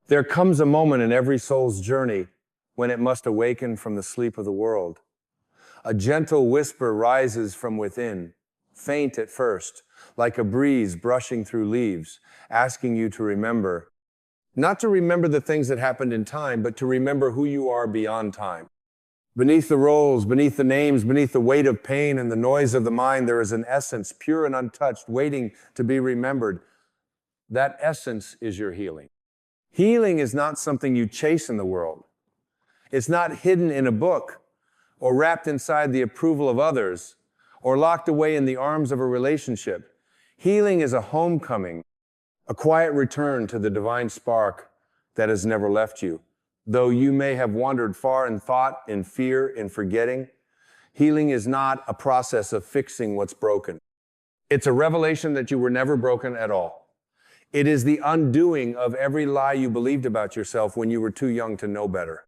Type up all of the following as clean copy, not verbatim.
There comes a moment in every soul's journey when it must awaken from the sleep of the world. A gentle whisper rises from within, faint at first, like a breeze brushing through leaves, asking you to remember. Not to remember the things that happened in time, but to remember who you are beyond time. Beneath the roles, beneath the names, beneath the weight of pain and the noise of the mind, there is an essence, pure and untouched, waiting to be remembered. That essence is your healing. Healing is not something you chase in the world. It's not hidden in a book or wrapped inside the approval of others or locked away in the arms of a relationship. Healing is a homecoming, a quiet return to the divine spark that has never left you. Though you may have wandered far in thought, in fear, in forgetting, healing is not a process of fixing what's broken. It's a revelation that you were never broken at all. It is the undoing of every lie you believed about yourself when you were too young to know better.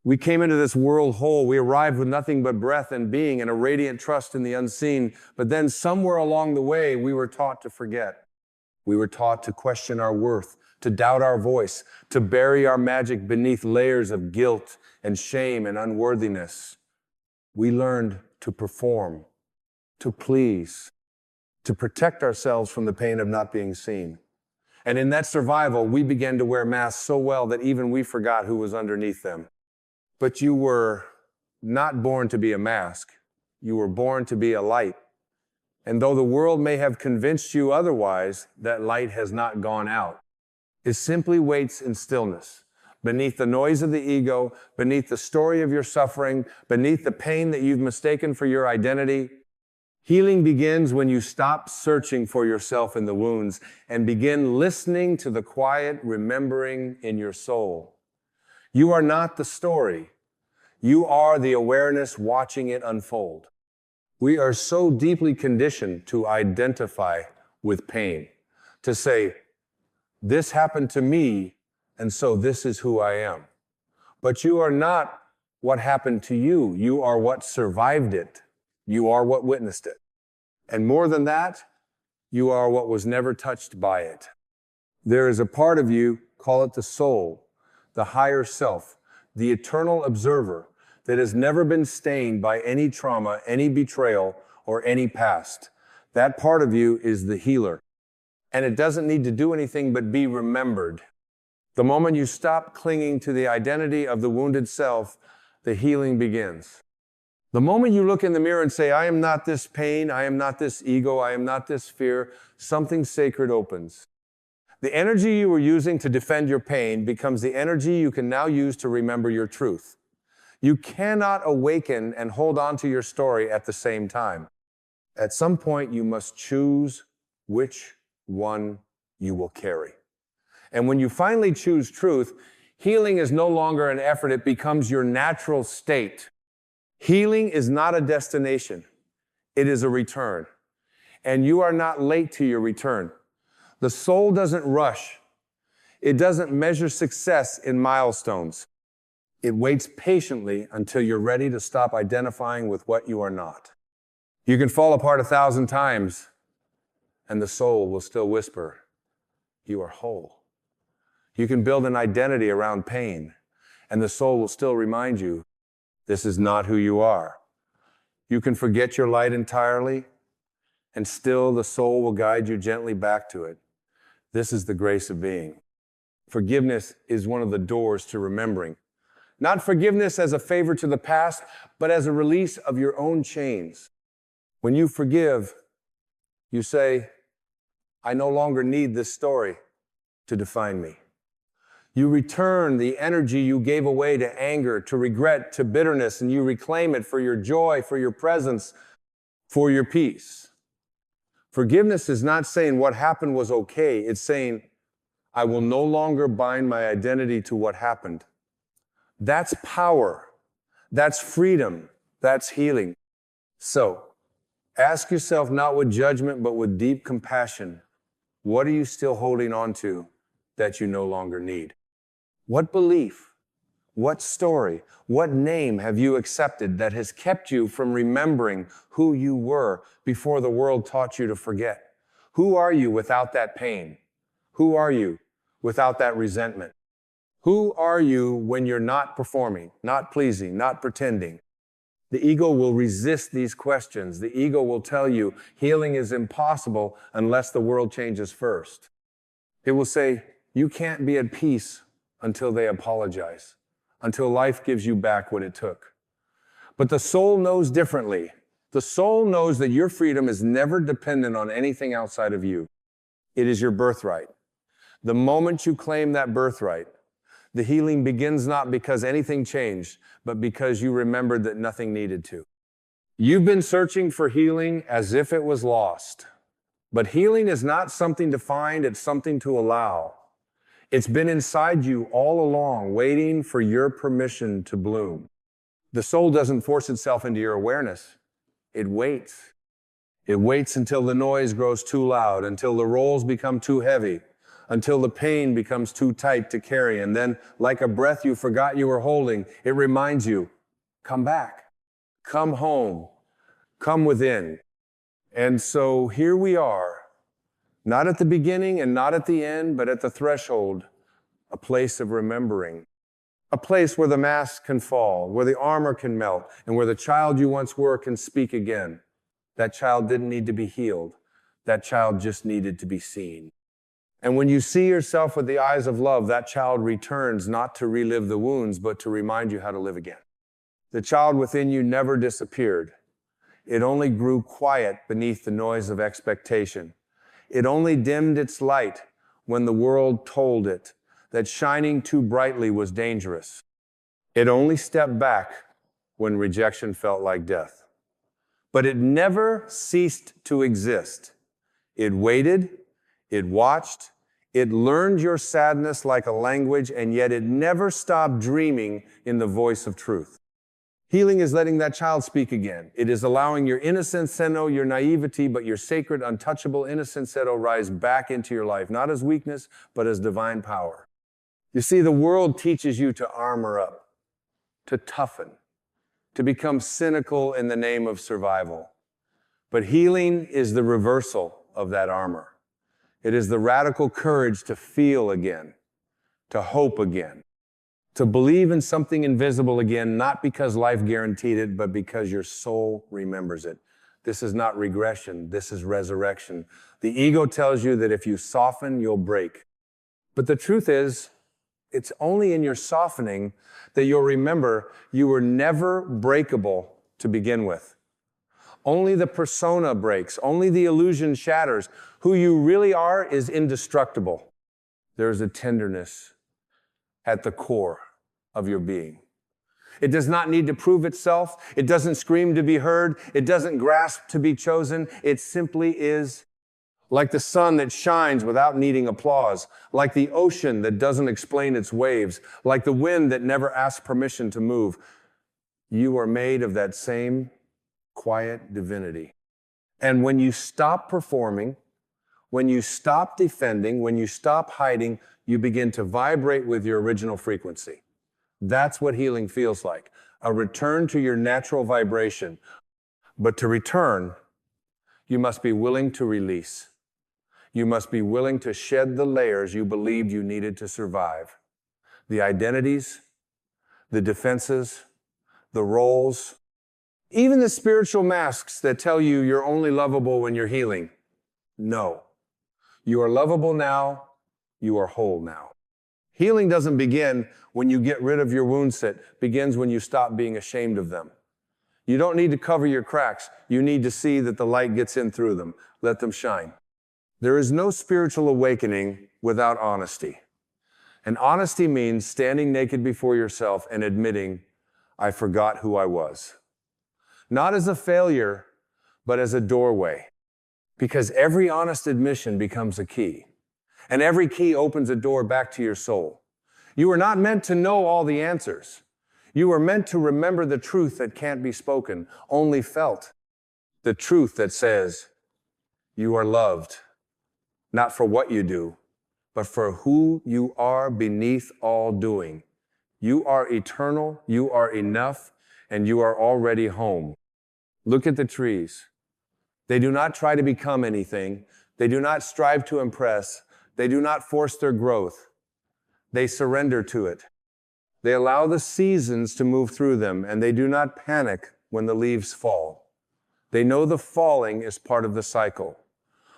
We came into this world whole. We arrived with nothing but breath and being and a radiant trust in the unseen. But then somewhere along the way, we were taught to forget. We were taught to question our worth, to doubt our voice, to bury our magic beneath layers of guilt and shame and unworthiness. We learned to perform, to please, to protect ourselves from the pain of not being seen. And in that survival, we began to wear masks so well that even we forgot who was underneath them. But you were not born to be a mask. You were born to be a light. And though the world may have convinced you otherwise, that light has not gone out. It simply waits in stillness, beneath the noise of the ego, beneath the story of your suffering, beneath the pain that you've mistaken for your identity. Healing begins when you stop searching for yourself in the wounds and begin listening to the quiet remembering in your soul. You are not the story. You are the awareness watching it unfold. We are so deeply conditioned to identify with pain, to say, this happened to me, and so this is who I am. But you are not what happened to you. You are what survived it. You are what witnessed it. And more than that, you are what was never touched by it. There is a part of you, call it the soul, the higher self, the eternal observer that has never been stained by any trauma, any betrayal, or any past. That part of you is the healer. And it doesn't need to do anything but be remembered. The moment you stop clinging to the identity of the wounded self, the healing begins. The moment you look in the mirror and say, I am not this pain, I am not this ego, I am not this fear, something sacred opens. The energy you were using to defend your pain becomes the energy you can now use to remember your truth. You cannot awaken and hold on to your story at the same time. At some point, you must choose which one you will carry. And when you finally choose truth, healing is no longer an effort, it becomes your natural state. Healing is not a destination, it is a return. And you are not late to your return. The soul doesn't rush. It doesn't measure success in milestones. It waits patiently until you're ready to stop identifying with what you are not. You can fall apart 1,000 times, and the soul will still whisper, you are whole. You can build an identity around pain, and the soul will still remind you, this is not who you are. You can forget your light entirely, and still the soul will guide you gently back to it. This is the grace of being. Forgiveness is one of the doors to remembering. Not forgiveness as a favor to the past, but as a release of your own chains. When you forgive, you say, I no longer need this story to define me. You return the energy you gave away to anger, to regret, to bitterness, and you reclaim it for your joy, for your presence, for your peace. Forgiveness is not saying what happened was okay. It's saying, I will no longer bind my identity to what happened. That's power. That's freedom. That's healing. So, ask yourself not with judgment, but with deep compassion, what are you still holding on to that you no longer need? What belief, what story, what name have you accepted that has kept you from remembering who you were before the world taught you to forget? Who are you without that pain? Who are you without that resentment? Who are you when you're not performing, not pleasing, not pretending? The ego will resist these questions. The ego will tell you healing is impossible unless the world changes first. It will say, you can't be at peace until they apologize, until life gives you back what it took. But the soul knows differently. The soul knows that your freedom is never dependent on anything outside of you. It is your birthright. The moment you claim that birthright, the healing begins not because anything changed, but because you remembered that nothing needed to. You've been searching for healing as if it was lost. But healing is not something to find, it's something to allow. It's been inside you all along, waiting for your permission to bloom. The soul doesn't force itself into your awareness. It waits. It waits until the noise grows too loud, until the roles become too heavy, until the pain becomes too tight to carry. And then, like a breath you forgot you were holding, it reminds you, come back, come home, come within. And so here we are, not at the beginning and not at the end, but at the threshold, a place of remembering. A place where the mask can fall, where the armor can melt, and where the child you once were can speak again. That child didn't need to be healed. That child just needed to be seen. And when you see yourself with the eyes of love, that child returns not to relive the wounds, but to remind you how to live again. The child within you never disappeared. It only grew quiet beneath the noise of expectation. It only dimmed its light when the world told it that shining too brightly was dangerous. It only stepped back when rejection felt like death. But it never ceased to exist. It waited, it watched, it learned your sadness like a language, and yet it never stopped dreaming in the voice of truth. Healing is letting that child speak again. It is allowing your innocent Seno, your naivety, but your sacred, untouchable, innocent Seto rise back into your life, not as weakness, but as divine power. You see, the world teaches you to armor up, to toughen, to become cynical in the name of survival. But healing is the reversal of that armor. It is the radical courage to feel again, to hope again, to believe in something invisible again, not because life guaranteed it, but because your soul remembers it. This is not regression, this is resurrection. The ego tells you that if you soften, you'll break. But the truth is, it's only in your softening that you'll remember you were never breakable to begin with. Only the persona breaks. Only the illusion shatters. Who you really are is indestructible. There's a tenderness at the core of your being. It does not need to prove itself. It doesn't scream to be heard. It doesn't grasp to be chosen. It simply is. Like the sun that shines without needing applause, like the ocean that doesn't explain its waves, like the wind that never asks permission to move. You are made of that same quiet divinity. And when you stop performing, when you stop defending, when you stop hiding, you begin to vibrate with your original frequency. That's what healing feels like, a return to your natural vibration. But to return, you must be willing to release. You must be willing to shed the layers you believed you needed to survive. The identities, the defenses, the roles, even the spiritual masks that tell you you're only lovable when you're healing. No. You are lovable now. You are whole now. Healing doesn't begin when you get rid of your wounds. It begins when you stop being ashamed of them. You don't need to cover your cracks. You need to see that the light gets in through them. Let them shine. There is no spiritual awakening without honesty. And honesty means standing naked before yourself and admitting, I forgot who I was. Not as a failure, but as a doorway. Because every honest admission becomes a key. And every key opens a door back to your soul. You were not meant to know all the answers. You were meant to remember the truth that can't be spoken, only felt. The truth that says, you are loved. Not for what you do, but for who you are beneath all doing. You are eternal, you are enough, and you are already home. Look at the trees. They do not try to become anything. They do not strive to impress. They do not force their growth. They surrender to it. They allow the seasons to move through them, and they do not panic when the leaves fall. They know the falling is part of the cycle.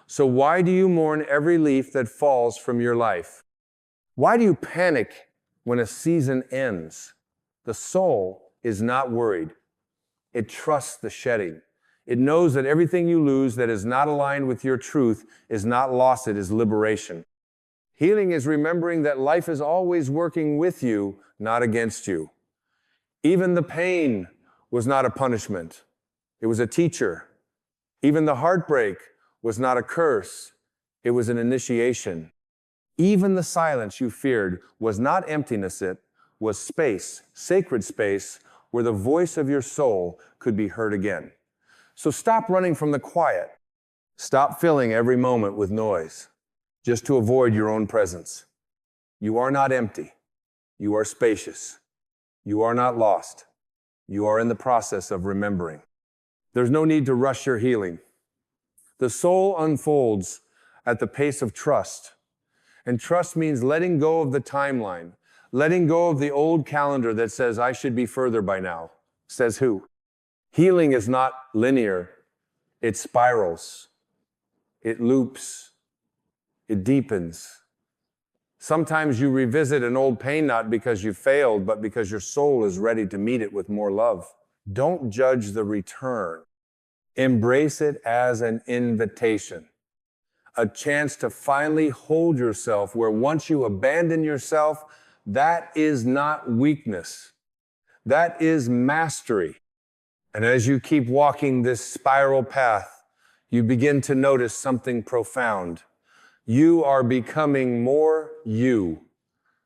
So why do you mourn every leaf that falls from your life? Why do you panic when a season ends? The soul is not worried. It trusts the shedding. It knows that everything you lose that is not aligned with your truth is not loss, it is liberation. Healing is remembering that life is always working with you, not against you. Even the pain was not a punishment. It was a teacher. Even the heartbreak was not a curse. It was an initiation. Even the silence you feared was not emptiness, it was space, sacred space, where the voice of your soul could be heard again. So stop running from the quiet. Stop filling every moment with noise, just to avoid your own presence. You are not empty. You are spacious. You are not lost. You are in the process of remembering. There's no need to rush your healing. The soul unfolds at the pace of trust. And trust means letting go of the timeline, letting go of the old calendar that says, I should be further by now. Says who? Healing is not linear. It spirals. It loops. It deepens. Sometimes you revisit an old pain not because you failed, but because your soul is ready to meet it with more love. Don't judge the return. Embrace it as an invitation. A chance to finally hold yourself where once you abandon yourself, that is not weakness. That is mastery. And as you keep walking this spiral path, you begin to notice something profound. You are becoming more you.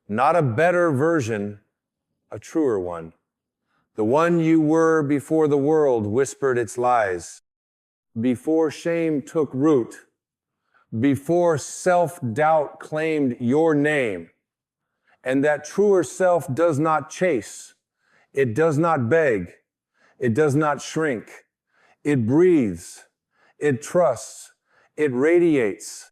Not a better version, a truer one. The one you were before the world whispered its lies. Before shame took root. Before self-doubt claimed your name. And that truer self does not chase. It does not beg. It does not shrink. It breathes. It trusts. It radiates.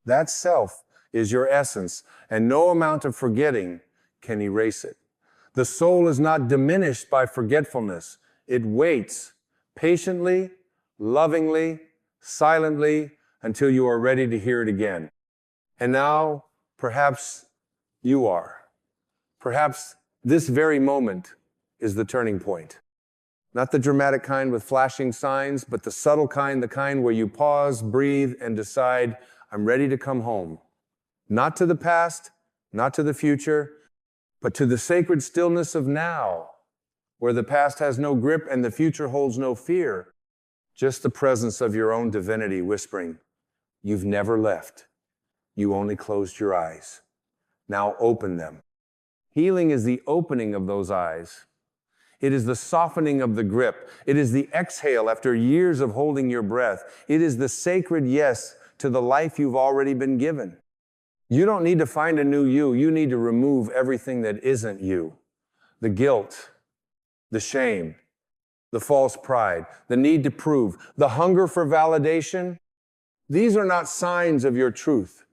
That self is your essence, and no amount of forgetting can erase it. The soul is not diminished by forgetfulness. It waits patiently, lovingly, silently, until you are ready to hear it again. And now, perhaps you are. Perhaps this very moment is the turning point. Not the dramatic kind with flashing signs, but the subtle kind, the kind where you pause, breathe, and decide, I'm ready to come home. Not to the past, not to the future, but to the sacred stillness of now, where the past has no grip and the future holds no fear. Just the presence of your own divinity whispering, you've never left. You only closed your eyes. Now open them. Healing is the opening of those eyes. It is the softening of the grip. It is the exhale after years of holding your breath. It is the sacred yes to the life you've already been given. You don't need to find a new you. You need to remove everything that isn't you. The guilt, the shame, the false pride, the need to prove, the hunger for validation. These are not signs of your truth.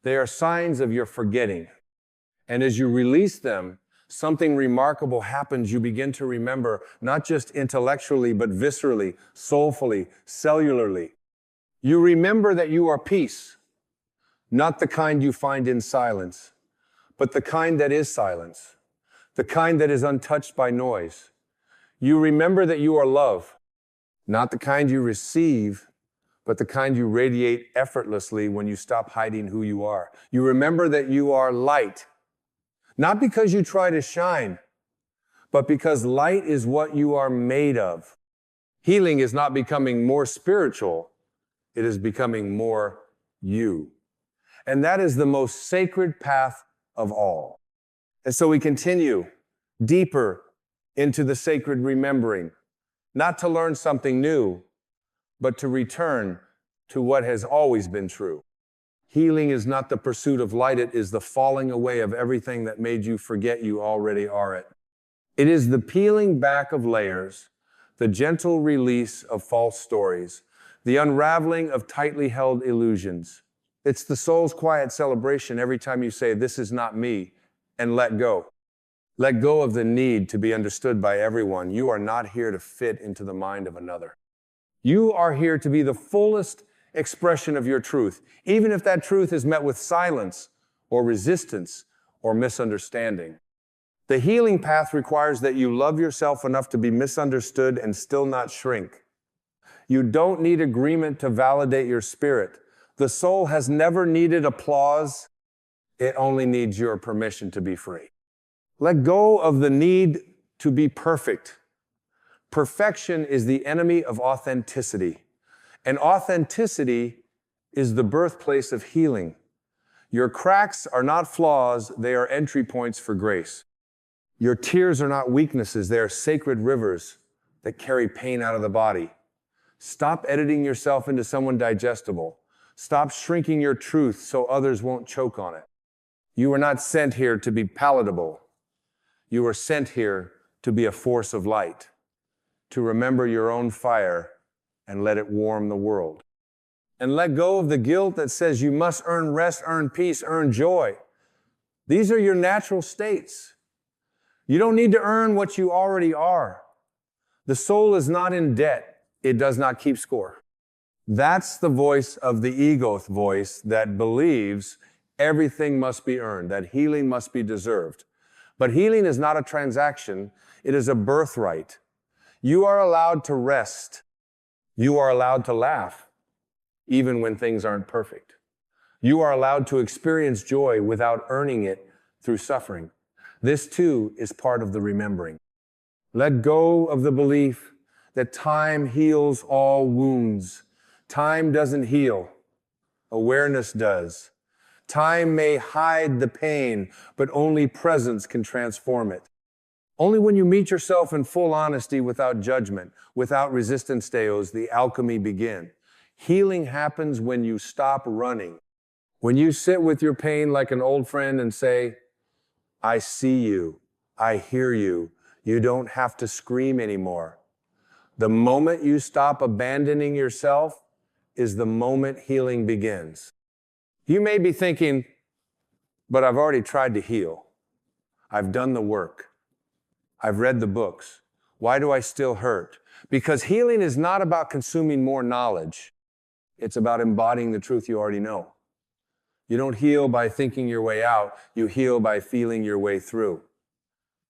They are signs of your forgetting. And as you release them, something remarkable happens. You begin to remember, not just intellectually, but viscerally, soulfully, cellularly. You remember that you are peace, not the kind you find in silence, but the kind that is silence, the kind that is untouched by noise. You remember that you are love, not the kind you receive, but the kind you radiate effortlessly when you stop hiding who you are. You remember that you are light, not because you try to shine, but because light is what you are made of. Healing is not becoming more spiritual, it is becoming more you. And that is the most sacred path of all. And so we continue deeper into the sacred remembering, not to learn something new, but to return to what has always been true. Healing is not the pursuit of light, it is the falling away of everything that made you forget you already are it. It is the peeling back of layers, the gentle release of false stories, the unraveling of tightly held illusions. It's the soul's quiet celebration every time you say, this is not me, and let go. Let go of the need to be understood by everyone. You are not here to fit into the mind of another. You are here to be the fullest expression of your truth, even if that truth is met with silence or resistance or misunderstanding. The healing path requires that you love yourself enough to be misunderstood and still not shrink. You don't need agreement to validate your spirit. The soul has never needed applause. It only needs your permission to be free. Let go of the need to be perfect. Perfection is the enemy of authenticity. And authenticity is the birthplace of healing. Your cracks are not flaws, they are entry points for grace. Your tears are not weaknesses, they are sacred rivers that carry pain out of the body. Stop editing yourself into someone digestible. Stop shrinking your truth so others won't choke on it. You were not sent here to be palatable. You were sent here to be a force of light, to remember your own fire and let it warm the world. And let go of the guilt that says you must earn rest, earn peace, earn joy. These are your natural states. You don't need to earn what you already are. The soul is not in debt. It does not keep score. That's the voice of the ego voice that believes everything must be earned, that healing must be deserved. But healing is not a transaction. It is a birthright. You are allowed to rest. You are allowed to laugh, even when things aren't perfect. You are allowed to experience joy without earning it through suffering. This too is part of the remembering. Let go of the belief that time heals all wounds. Time doesn't heal. Awareness does. Time may hide the pain, but only presence can transform it. Only when you meet yourself in full honesty without judgment, without resistance does the alchemy begin. Healing happens when you stop running. When you sit with your pain like an old friend and say, I see you, I hear you, you don't have to scream anymore. The moment you stop abandoning yourself is the moment healing begins. You may be thinking, but I've already tried to heal. I've done the work. I've read the books. Why do I still hurt? Because healing is not about consuming more knowledge. It's about embodying the truth you already know. You don't heal by thinking your way out. You heal by feeling your way through.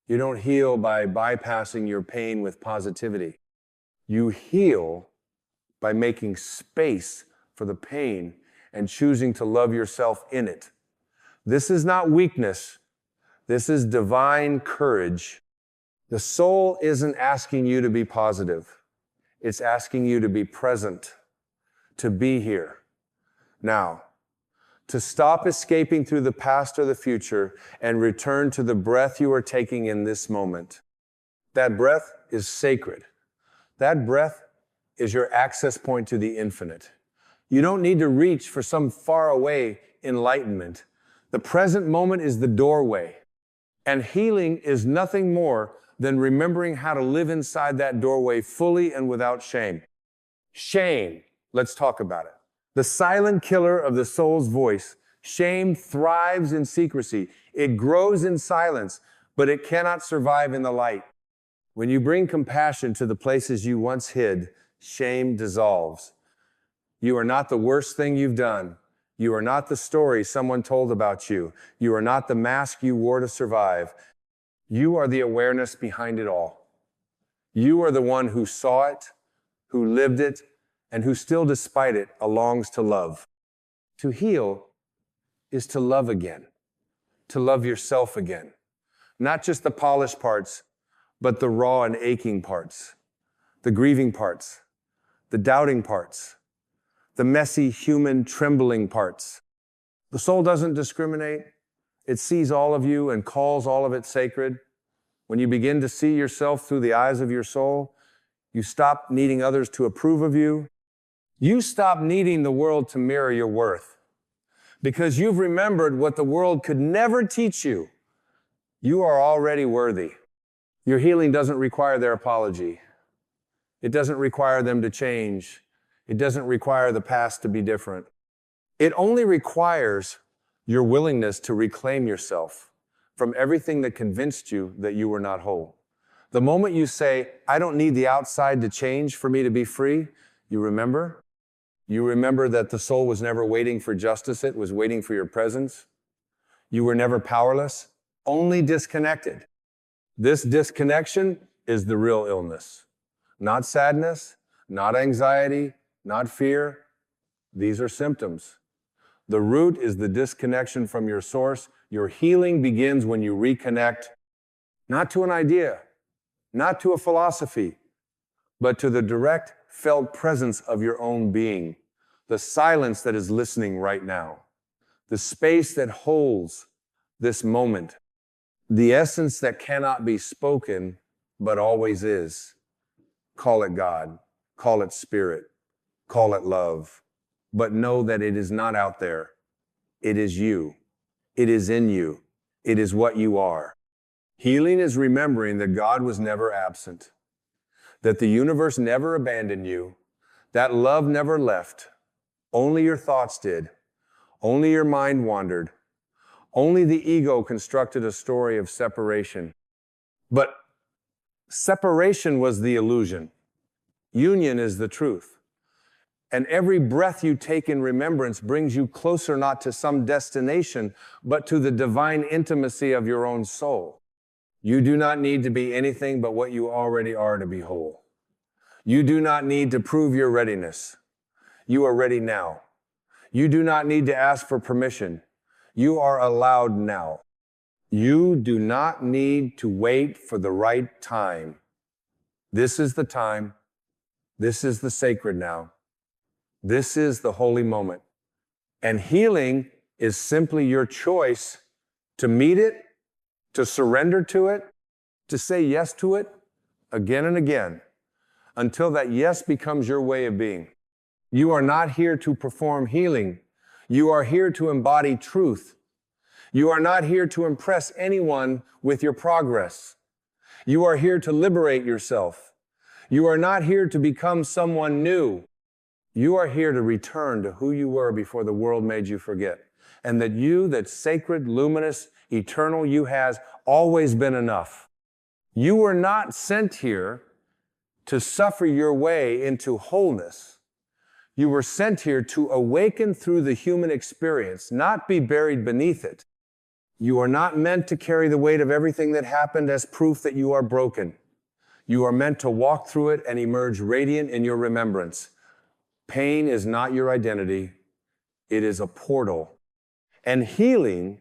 You don't heal by bypassing your pain with positivity. You heal by making space for the pain and choosing to love yourself in it. This is not weakness. This is divine courage. The soul isn't asking you to be positive. It's asking you to be present, to be here. Now, to stop escaping through the past or the future and return to the breath you are taking in this moment. That breath is sacred. That breath is your access point to the infinite. You don't need to reach for some faraway enlightenment. The present moment is the doorway. And healing is nothing more than remembering how to live inside that doorway fully and without shame. Shame, let's talk about it. The silent killer of the soul's voice. Shame thrives in secrecy. It grows in silence, but it cannot survive in the light. When you bring compassion to the places you once hid, shame dissolves. You are not the worst thing you've done. You are not the story someone told about you. You are not the mask you wore to survive. You are the awareness behind it all. You are the one who saw it, who lived it, and who still, despite it, longs to love. To heal is to love again, to love yourself again. Not just the polished parts, but the raw and aching parts, the grieving parts, the doubting parts, the messy, human, trembling parts. The soul doesn't discriminate. It sees all of you and calls all of it sacred. When you begin to see yourself through the eyes of your soul, you stop needing others to approve of you. You stop needing the world to mirror your worth because you've remembered what the world could never teach you. You are already worthy. Your healing doesn't require their apology. It doesn't require them to change. It doesn't require the past to be different. It only requires your willingness to reclaim yourself, from everything that convinced you that you were not whole. The moment you say, I don't need the outside to change for me to be free, you remember? You remember that the soul was never waiting for justice, it was waiting for your presence. You were never powerless, only disconnected. This disconnection is the real illness. Not sadness, not anxiety, not fear. These are symptoms. The root is the disconnection from your source. Your healing begins when you reconnect, not to an idea, not to a philosophy, but to the direct, felt presence of your own being, the silence that is listening right now, the space that holds this moment, the essence that cannot be spoken, but always is. Call it God, call it spirit, call it love, but know that it is not out there. It is you. It is in you. It is what you are. Healing is remembering that God was never absent, that the universe never abandoned you, that love never left. Only your thoughts did. Only your mind wandered. Only the ego constructed a story of separation. But separation was the illusion. Union is the truth. And every breath you take in remembrance brings you closer not to some destination, but to the divine intimacy of your own soul. You do not need to be anything but what you already are to be whole. You do not need to prove your readiness. You are ready now. You do not need to ask for permission. You are allowed now. You do not need to wait for the right time. This is the time. This is the sacred now. This is the holy moment. And healing is simply your choice to meet it, to surrender to it, to say yes to it again and again, until that yes becomes your way of being. You are not here to perform healing. You are here to embody truth. You are not here to impress anyone with your progress. You are here to liberate yourself. You are not here to become someone new. You are here to return to who you were before the world made you forget. And that you, that sacred, luminous, eternal you has always been enough. You were not sent here to suffer your way into wholeness. You were sent here to awaken through the human experience, not be buried beneath it. You are not meant to carry the weight of everything that happened as proof that you are broken. You are meant to walk through it and emerge radiant in your remembrance. Pain is not your identity. It is a portal. And healing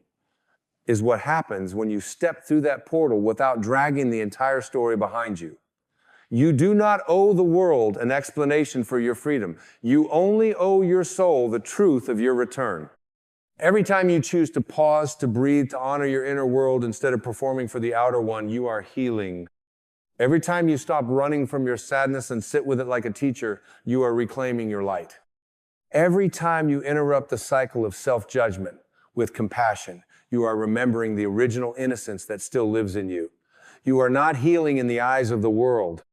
is what happens when you step through that portal without dragging the entire story behind you. You do not owe the world an explanation for your freedom. You only owe your soul the truth of your return. Every time you choose to pause, to breathe, to honor your inner world instead of performing for the outer one, you are healing. Every time you stop running from your sadness and sit with it like a teacher, you are reclaiming your light. Every time you interrupt the cycle of self-judgment with compassion, you are remembering the original innocence that still lives in you. You are not healing in the eyes of the world.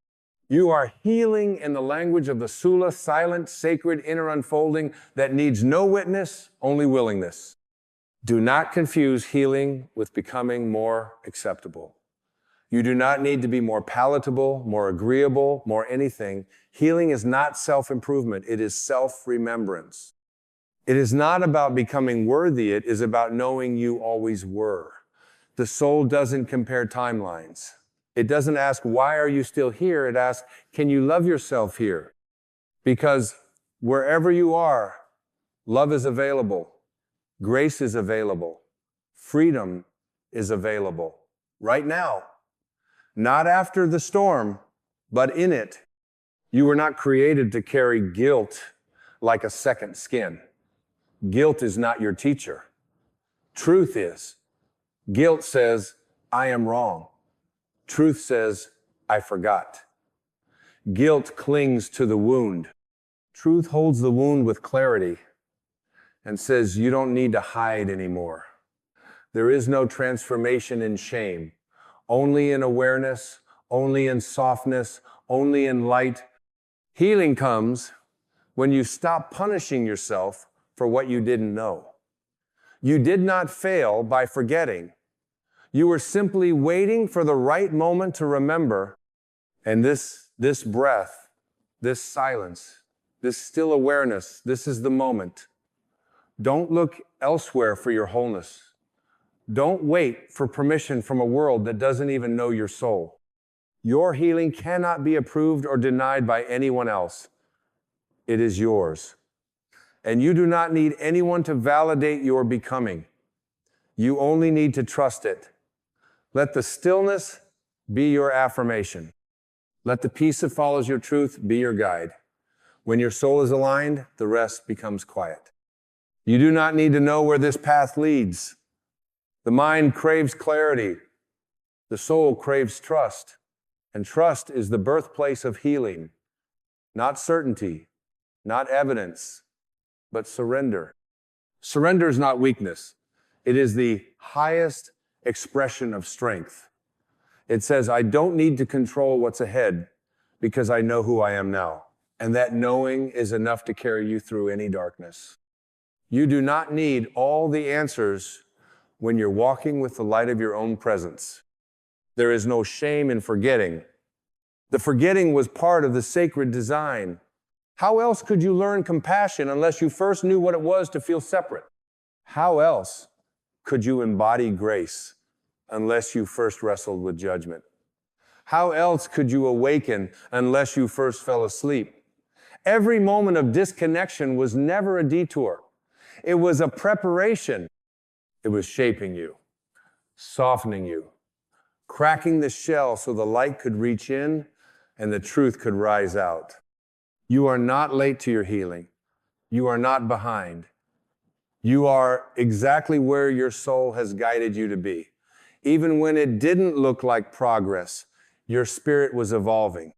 You are healing in the language of the Sula, silent, sacred inner unfolding that needs no witness, only willingness. Do not confuse healing with becoming more acceptable. You do not need to be more palatable, more agreeable, more anything. Healing is not self-improvement. It is self-remembrance. It is not about becoming worthy. It is about knowing you always were. The soul doesn't compare timelines. It doesn't ask, why are you still here? It asks, can you love yourself here? Because wherever you are, love is available. Grace is available. Freedom is available. Right now. Not after the storm, but in it. You were not created to carry guilt like a second skin. Guilt is not your teacher. Truth is. Guilt says, I am wrong. Truth says, I forgot. Guilt clings to the wound. Truth holds the wound with clarity and says, you don't need to hide anymore. There is no transformation in shame. Only in awareness, only in softness, only in light. Healing comes when you stop punishing yourself for what you didn't know. You did not fail by forgetting. You were simply waiting for the right moment to remember. And this breath, this silence, this still awareness, this is the moment. Don't look elsewhere for your wholeness. Don't wait for permission from a world that doesn't even know your soul. Your healing cannot be approved or denied by anyone else. It is yours. And you do not need anyone to validate your becoming. You only need to trust it. Let the stillness be your affirmation. Let the peace that follows your truth be your guide. When your soul is aligned, the rest becomes quiet. You do not need to know where this path leads. The mind craves clarity. The soul craves trust. And trust is the birthplace of healing. Not certainty, not evidence, but surrender. Surrender is not weakness. It is the highest expression of strength. It says, I don't need to control what's ahead because I know who I am now. And that knowing is enough to carry you through any darkness. You do not need all the answers when you're walking with the light of your own presence. There is no shame in forgetting. The forgetting was part of the sacred design. How else could you learn compassion unless you first knew what it was to feel separate? How else could you embody grace unless you first wrestled with judgment? How else could you awaken unless you first fell asleep? Every moment of disconnection was never a detour. It was a preparation. It was shaping you, softening you, cracking the shell so the light could reach in and the truth could rise out. You are not late to your healing. You are not behind. You are exactly where your soul has guided you to be. Even when it didn't look like progress, your spirit was evolving.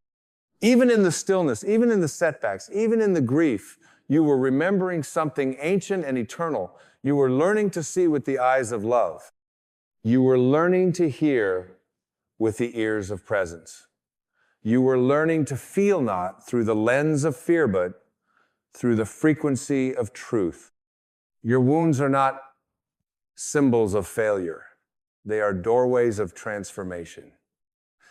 Even in the stillness, even in the setbacks, even in the grief, you were remembering something ancient and eternal. You were learning to see with the eyes of love. You were learning to hear with the ears of presence. You were learning to feel not through the lens of fear, but through the frequency of truth. Your wounds are not symbols of failure. They are doorways of transformation.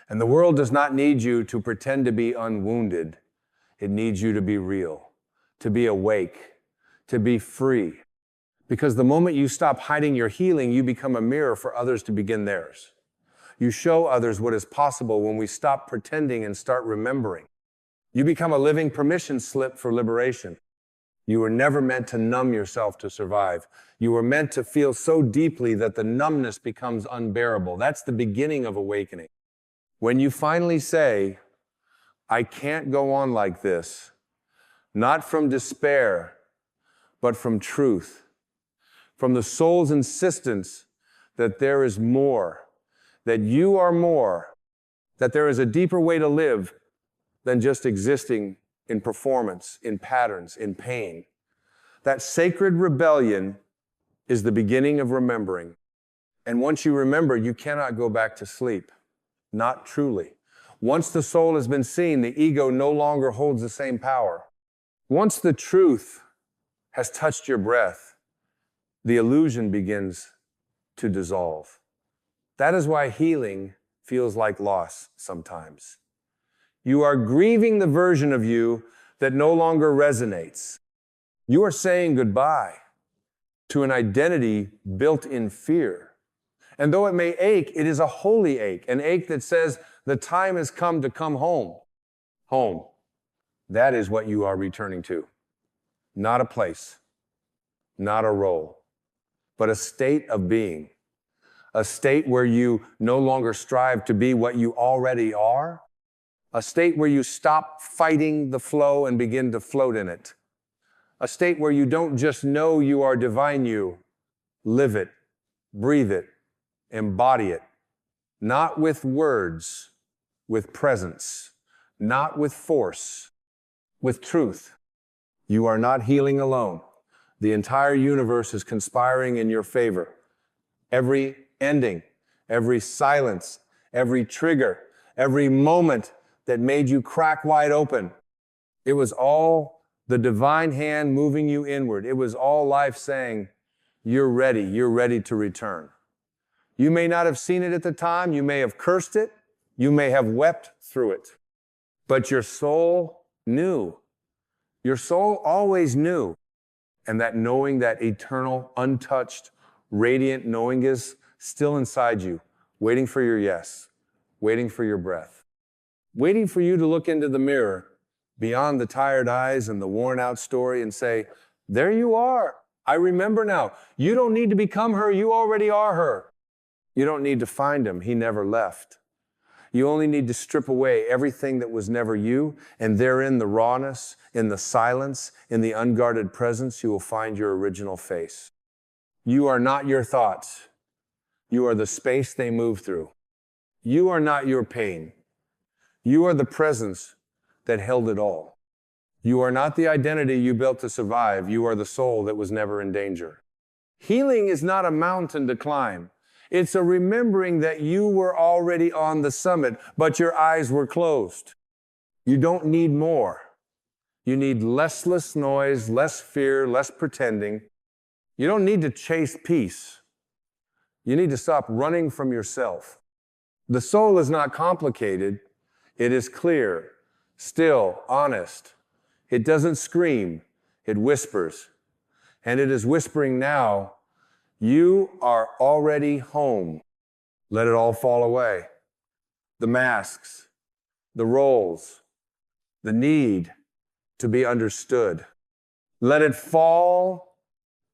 And the world does not need you to pretend to be unwounded. It needs you to be real, to be awake, to be free. Because the moment you stop hiding your healing, you become a mirror for others to begin theirs. You show others what is possible when we stop pretending and start remembering. You become a living permission slip for liberation. You were never meant to numb yourself to survive. You were meant to feel so deeply that the numbness becomes unbearable. That's the beginning of awakening. When you finally say, I can't go on like this, not from despair, but from truth, from the soul's insistence that there is more, that you are more, that there is a deeper way to live than just existing in performance, in patterns, in pain. That sacred rebellion is the beginning of remembering. And once you remember, you cannot go back to sleep. Not truly. Once the soul has been seen, the ego no longer holds the same power. Once the truth has touched your breath, the illusion begins to dissolve. That is why healing feels like loss sometimes. You are grieving the version of you that no longer resonates. You are saying goodbye to an identity built in fear. And though it may ache, it is a holy ache, an ache that says the time has come to come home. Home. That is what you are returning to. Not a place, not a role, but a state of being. A state where you no longer strive to be what you already are. A state where you stop fighting the flow and begin to float in it. A state where you don't just know you are divine you, live it, breathe it, embody it. Not with words, with presence. Not with force, with truth. You are not healing alone. The entire universe is conspiring in your favor. Every ending, every silence, every trigger, every moment that made you crack wide open. It was all the divine hand moving you inward. It was all life saying, you're ready to return. You may not have seen it at the time. You may have cursed it. You may have wept through it. But your soul knew. Your soul always knew. And that knowing, that eternal, untouched, radiant knowing is still inside you, waiting for your yes, waiting for your breath, waiting for you to look into the mirror beyond the tired eyes and the worn out story and say, there you are. I remember now. You don't need to become her. You already are her. You don't need to find him. He never left. You only need to strip away everything that was never you, and therein the rawness, in the silence, in the unguarded presence, you will find your original face. You are not your thoughts. You are the space they move through. You are not your pain. You are the presence that held it all. You are not the identity you built to survive. You are the soul that was never in danger. Healing is not a mountain to climb. It's a remembering that you were already on the summit, but your eyes were closed. You don't need more. You need less noise, less fear, less pretending. You don't need to chase peace. You need to stop running from yourself. The soul is not complicated. It is clear, still, honest. It doesn't scream. It whispers. And it is whispering now, you are already home. Let it all fall away. The masks, the roles, the need to be understood. Let it fall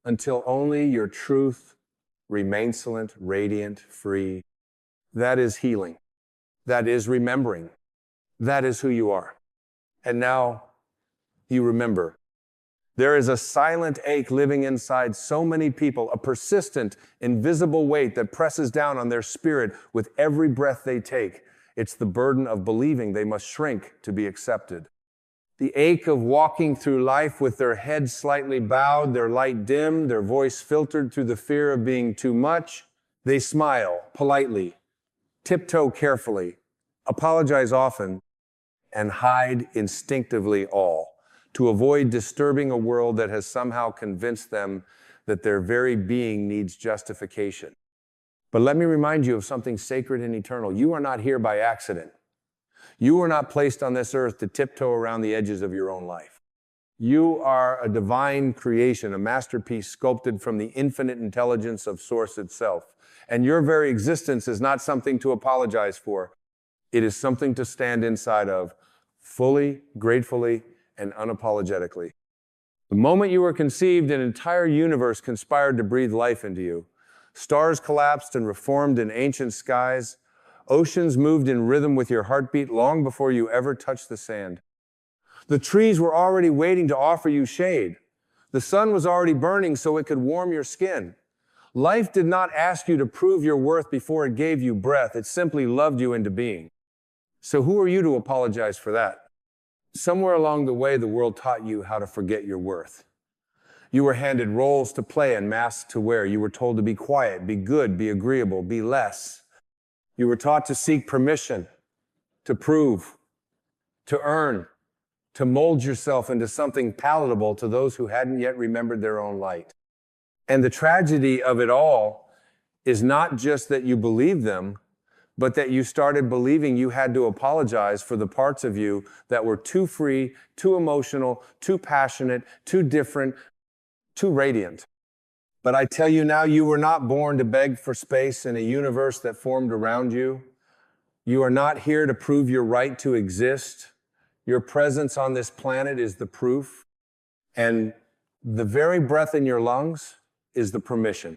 until only your truth remains excellent, radiant, free. That is healing. That is remembering. That is who you are. And now you remember. There is a silent ache living inside so many people, a persistent, invisible weight that presses down on their spirit with every breath they take. It's the burden of believing they must shrink to be accepted. The ache of walking through life with their head slightly bowed, their light dimmed, their voice filtered through the fear of being too much. They smile politely, tiptoe carefully, apologize often, and hide instinctively all, to avoid disturbing a world that has somehow convinced them that their very being needs justification. But let me remind you of something sacred and eternal. You are not here by accident. You were not placed on this earth to tiptoe around the edges of your own life. You are a divine creation, a masterpiece sculpted from the infinite intelligence of Source itself. And your very existence is not something to apologize for. It is something to stand inside of, fully, gratefully, and unapologetically. The moment you were conceived, an entire universe conspired to breathe life into you. Stars collapsed and reformed in ancient skies. Oceans moved in rhythm with your heartbeat long before you ever touched the sand. The trees were already waiting to offer you shade. The sun was already burning so it could warm your skin. Life did not ask you to prove your worth before it gave you breath. It simply loved you into being. So who are you to apologize for that? Somewhere along the way, the world taught you how to forget your worth. You were handed roles to play and masks to wear. You were told to be quiet, be good, be agreeable, be less. You were taught to seek permission, to prove, to earn, to mold yourself into something palatable to those who hadn't yet remembered their own light. And the tragedy of it all is not just that you believed them, but that you started believing you had to apologize for the parts of you that were too free, too emotional, too passionate, too different, too radiant. But I tell you now, you were not born to beg for space in a universe that formed around you. You are not here to prove your right to exist. Your presence on this planet is the proof. And the very breath in your lungs is the permission.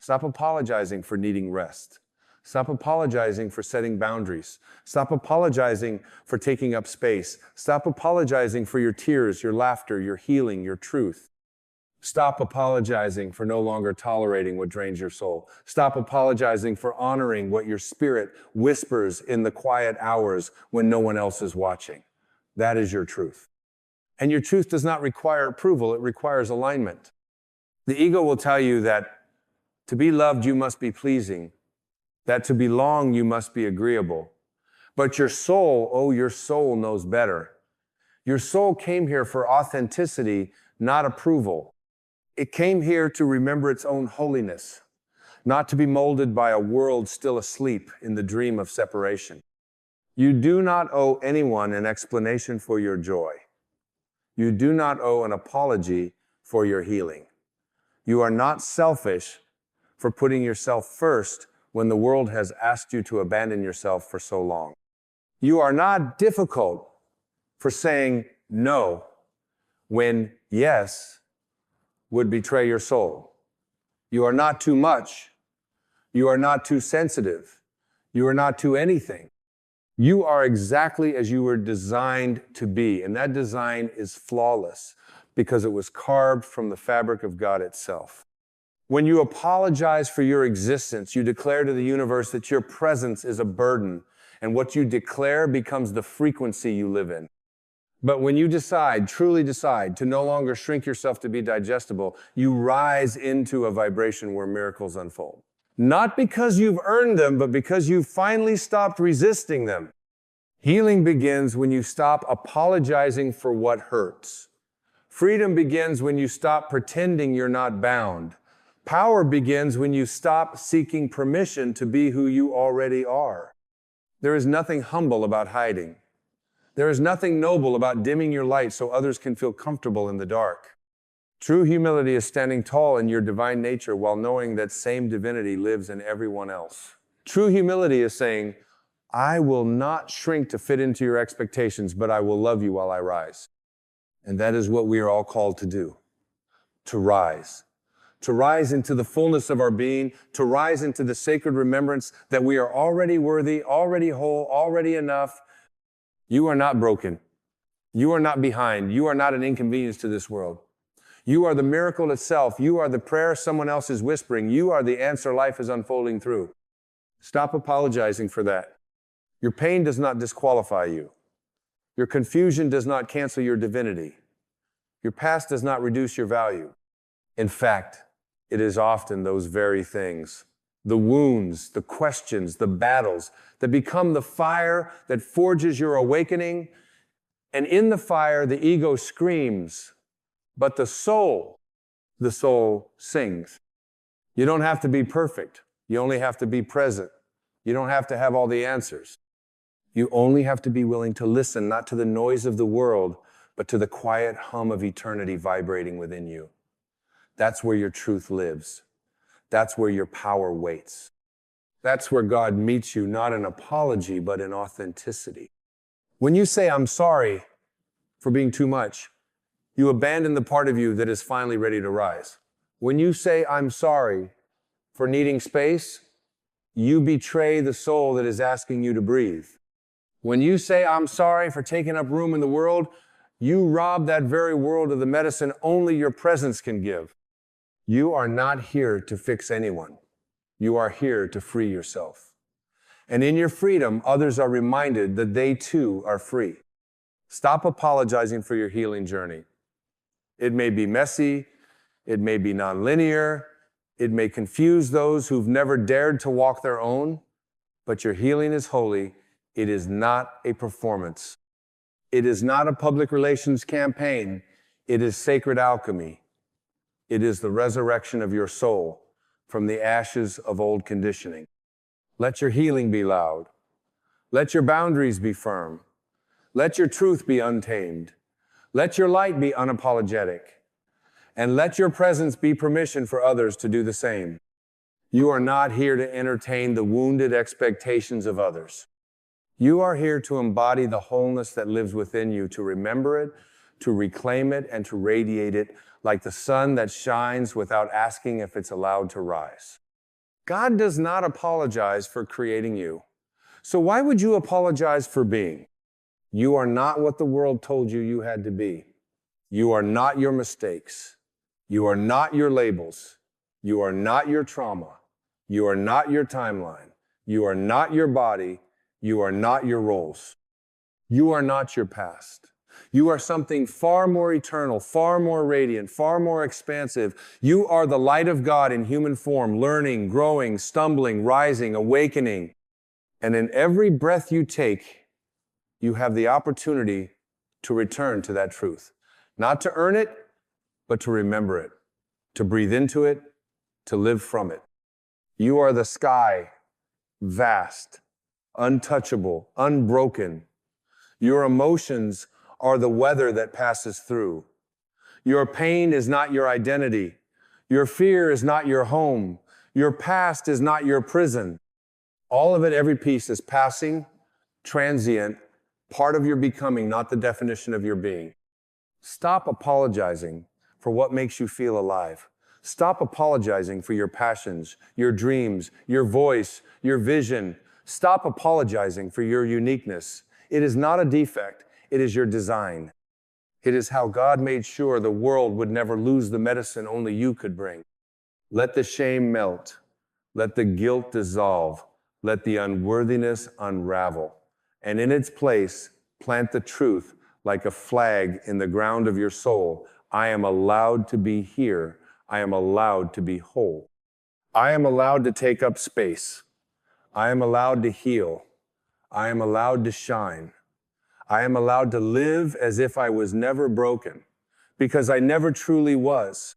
Stop apologizing for needing rest. Stop apologizing for setting boundaries. Stop apologizing for taking up space. Stop apologizing for your tears, your laughter, your healing, your truth. Stop apologizing for no longer tolerating what drains your soul. Stop apologizing for honoring what your spirit whispers in the quiet hours when no one else is watching. That is your truth. And your truth does not require approval, it requires alignment. The ego will tell you that to be loved, you must be pleasing. That to belong, you must be agreeable. But your soul, oh, your soul knows better. Your soul came here for authenticity, not approval. It came here to remember its own holiness. not to be molded by a world still asleep in the dream of separation. You do not owe anyone an explanation for your joy. You do not owe an apology for your healing. You are not selfish for putting yourself first when the world has asked you to abandon yourself for so long. You are not difficult for saying no when yes would betray your soul. You are not too much. You are not too sensitive. You are not too anything. You are exactly as you were designed to be, and that design is flawless because it was carved from the fabric of God itself. When you apologize for your existence, you declare to the universe that your presence is a burden, and what you declare becomes the frequency you live in. But when you decide, truly decide, to no longer shrink yourself to be digestible, you rise into a vibration where miracles unfold. Not because you've earned them, but because you've finally stopped resisting them. Healing begins when you stop apologizing for what hurts. Freedom begins when you stop pretending you're not bound. Power begins when you stop seeking permission to be who you already are. There is nothing humble about hiding. There is nothing noble about dimming your light so others can feel comfortable in the dark. True humility is standing tall in your divine nature while knowing that same divinity lives in everyone else. True humility is saying, I will not shrink to fit into your expectations, but I will love you while I rise. And that is what we are all called to do, to rise. To rise into the fullness of our being, to rise into the sacred remembrance that we are already worthy, already whole, already enough. You are not broken. You are not behind. You are not an inconvenience to this world. You are the miracle itself. You are the prayer someone else is whispering. You are the answer life is unfolding through. Stop apologizing for that. Your pain does not disqualify you. Your confusion does not cancel your divinity. Your past does not reduce your value. In fact, it is often those very things, the wounds, the questions, the battles that become the fire that forges your awakening. And in the fire, the ego screams, but the soul sings. You don't have to be perfect. You only have to be present. You don't have to have all the answers. You only have to be willing to listen, not to the noise of the world, but to the quiet hum of eternity vibrating within you. That's where your truth lives. That's where your power waits. That's where God meets you, not in apology, but in authenticity. When you say, I'm sorry for being too much, you abandon the part of you that is finally ready to rise. When you say, I'm sorry for needing space, you betray the soul that is asking you to breathe. When you say, I'm sorry for taking up room in the world, you rob that very world of the medicine only your presence can give. You are not here to fix anyone. You are here to free yourself. And in your freedom, others are reminded that they too are free. Stop apologizing for your healing journey. It may be messy. It may be nonlinear. It may confuse those who've never dared to walk their own. But your healing is holy. It is not a performance. It is not a public relations campaign. It is sacred alchemy. It is the resurrection of your soul from the ashes of old conditioning. Let your healing be loud. Let your boundaries be firm. Let your truth be untamed. Let your light be unapologetic. And let your presence be permission for others to do the same. You are not here to entertain the wounded expectations of others. You are here to embody the wholeness that lives within you, to remember it, to reclaim it, and to radiate it like the sun that shines without asking if it's allowed to rise. God does not apologize for creating you. So why would you apologize for being? You are not what the world told you you had to be. You are not your mistakes. You are not your labels. You are not your trauma. You are not your timeline. You are not your body. You are not your roles. You are not your past. You are something far more eternal, far more radiant, far more expansive. You are the light of God in human form, learning, growing, stumbling, rising, awakening. And in every breath you take, you have the opportunity to return to that truth. Not to earn it, but to remember it, to breathe into it, to live from it. You are the sky, vast, untouchable, unbroken. Your emotions are the weather that passes through. Your pain is not your identity. Your fear is not your home. Your past is not your prison. All of it, every piece is passing, transient, part of your becoming, not the definition of your being. Stop apologizing for what makes you feel alive. Stop apologizing for your passions, your dreams, your voice, your vision. Stop apologizing for your uniqueness. It is not a defect. It is your design. It is how God made sure the world would never lose the medicine only you could bring. Let the shame melt. Let the guilt dissolve. Let the unworthiness unravel. And in its place, plant the truth like a flag in the ground of your soul. I am allowed to be here. I am allowed to be whole. I am allowed to take up space. I am allowed to heal. I am allowed to shine. I am allowed to live as if I was never broken, because I never truly was.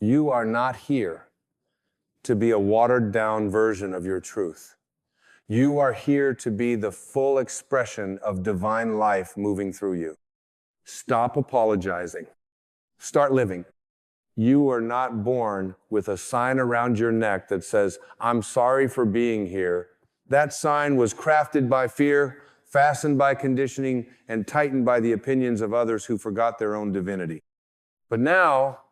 You are not here to be a watered-down version of your truth. You are here to be the full expression of divine life moving through you. Stop apologizing. Start living. You are not born with a sign around your neck that says, "I'm sorry for being here." That sign was crafted by fear, fastened by conditioning, and tightened by the opinions of others who forgot their own divinity. But now,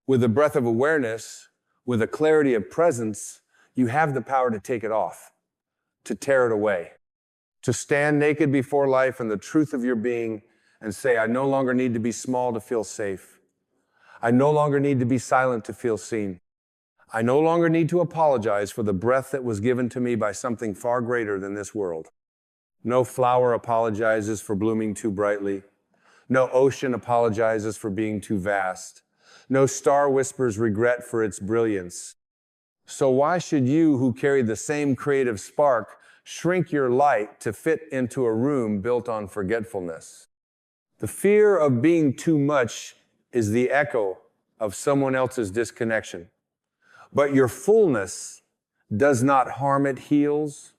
with a breath of awareness, with a clarity of presence, you have the power to take it off, to tear it away, to stand naked before life and the truth of your being and say, I no longer need to be small to feel safe. I no longer need to be silent to feel seen. I no longer need to apologize for the breath that was given to me by something far greater than this world. No flower apologizes for blooming too brightly. No ocean apologizes for being too vast. No star whispers regret for its brilliance. So why should you, who carry the same creative spark, shrink your light to fit into a room built on forgetfulness? The fear of being too much is the echo of someone else's disconnection. But your fullness does not harm, it heals.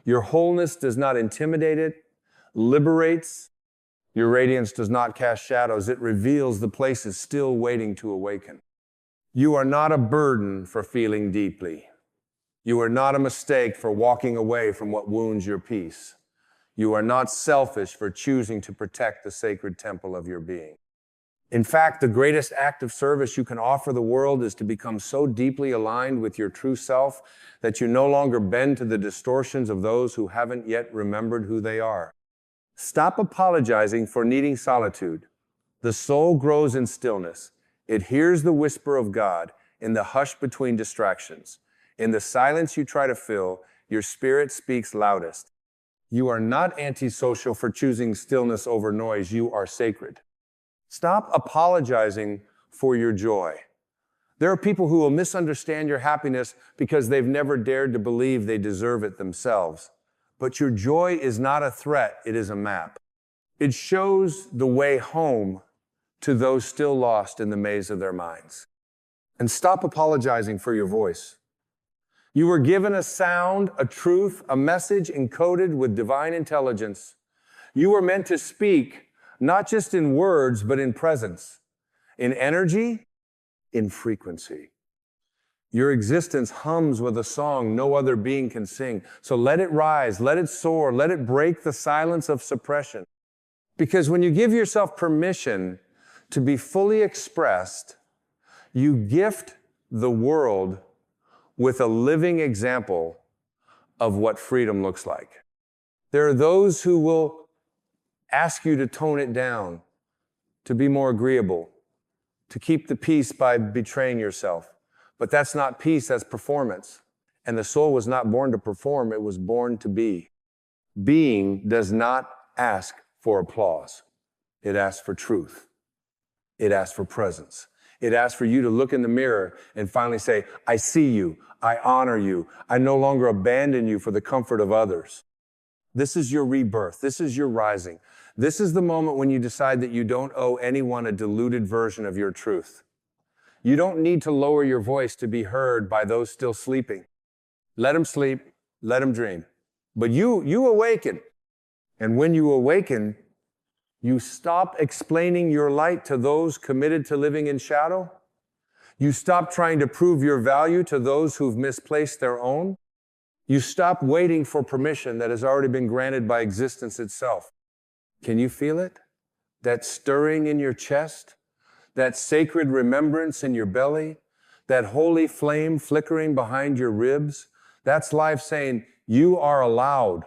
Your wholeness does not intimidate, it liberates. Your radiance does not cast shadows. It reveals the places still waiting to awaken. You are not a burden for feeling deeply. You are not a mistake for walking away from what wounds your peace. You are not selfish for choosing to protect the sacred temple of your being. In fact, the greatest act of service you can offer the world is to become so deeply aligned with your true self that you no longer bend to the distortions of those who haven't yet remembered who they are. Stop apologizing for needing solitude. The soul grows in stillness. It hears the whisper of God in the hush between distractions. In the silence you try to fill, your spirit speaks loudest. You are not antisocial for choosing stillness over noise. You are sacred. Stop apologizing for your joy. There are people who will misunderstand your happiness because they've never dared to believe they deserve it themselves. But your joy is not a threat, it is a map. It shows the way home to those still lost in the maze of their minds. And stop apologizing for your voice. You were given a sound, a truth, a message encoded with divine intelligence. You were meant to speak, not just in words, but in presence, in energy, in frequency. Your existence hums with a song no other being can sing. So let it rise, let it soar, let it break the silence of suppression. Because when you give yourself permission to be fully expressed, you gift the world with a living example of what freedom looks like. There are those who will ask you to tone it down, to be more agreeable, to keep the peace by betraying yourself. But that's not peace, that's performance. And the soul was not born to perform, it was born to be. Being does not ask for applause. It asks for truth. It asks for presence. It asks for you to look in the mirror and finally say, I see you, I honor you, I no longer abandon you for the comfort of others. This is your rebirth. This is your rising. This is the moment when you decide that you don't owe anyone a diluted version of your truth. You don't need to lower your voice to be heard by those still sleeping. Let them sleep, let them dream. But you awaken. And when you awaken, you stop explaining your light to those committed to living in shadow. You stop trying to prove your value to those who've misplaced their own. You stop waiting for permission that has already been granted by existence itself. Can you feel it? That stirring in your chest? That sacred remembrance in your belly? That holy flame flickering behind your ribs? That's life saying, you are allowed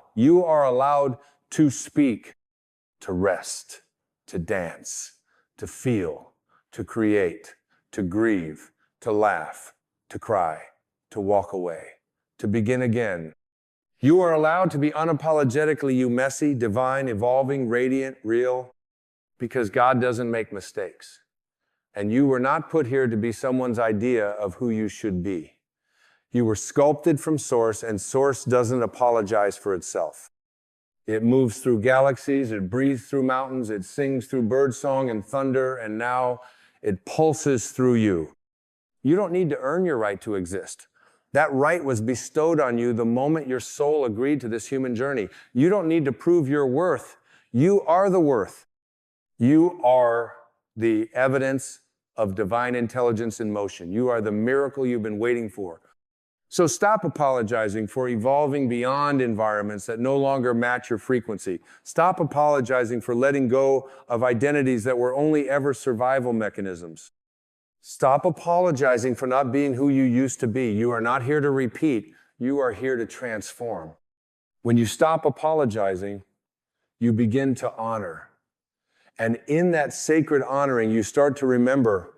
to speak, to rest, to dance, to feel, to create, to grieve, to laugh, to cry, to walk away, to begin again. You are allowed to be unapologetically you, messy, divine, evolving, radiant, real, because God doesn't make mistakes. And you were not put here to be someone's idea of who you should be. You were sculpted from Source, and Source doesn't apologize for itself. It moves through galaxies, it breathes through mountains, it sings through birdsong and thunder, and now it pulses through you. You don't need to earn your right to exist. That right was bestowed on you the moment your soul agreed to this human journey. You don't need to prove your worth. You are the worth. You are the evidence of divine intelligence in motion. You are the miracle you've been waiting for. So stop apologizing for evolving beyond environments that no longer match your frequency. Stop apologizing for letting go of identities that were only ever survival mechanisms. Stop apologizing for not being who you used to be. You are not here to repeat. You are here to transform. When you stop apologizing, you begin to honor. And in that sacred honoring, you start to remember,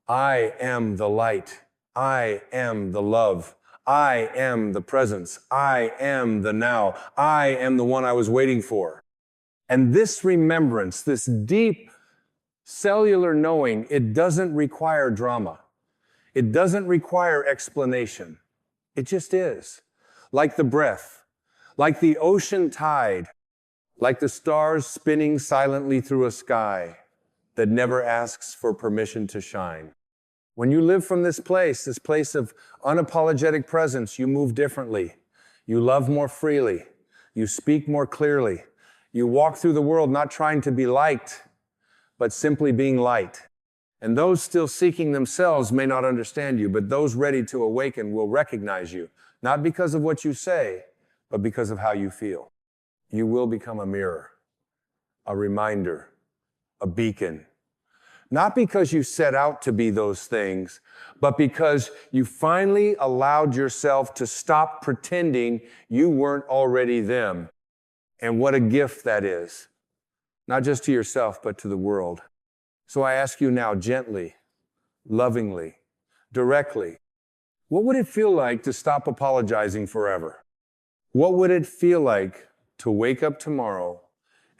I am the light. I am the love. I am the presence. I am the now. I am the one I was waiting for. And this remembrance, this deep cellular knowing, it doesn't require drama. It doesn't require explanation. It just is. Like the breath, like the ocean tide, like the stars spinning silently through a sky that never asks for permission to shine. When you live from this place of unapologetic presence, you move differently. You love more freely. You speak more clearly. You walk through the world not trying to be liked, but simply being light. And those still seeking themselves may not understand you, but those ready to awaken will recognize you, not because of what you say, but because of how you feel. You will become a mirror, a reminder, a beacon. Not because you set out to be those things, but because you finally allowed yourself to stop pretending you weren't already them. And what a gift that is, not just to yourself, but to the world. So I ask you now, gently, lovingly, directly, what would it feel like to stop apologizing forever? What would it feel like to wake up tomorrow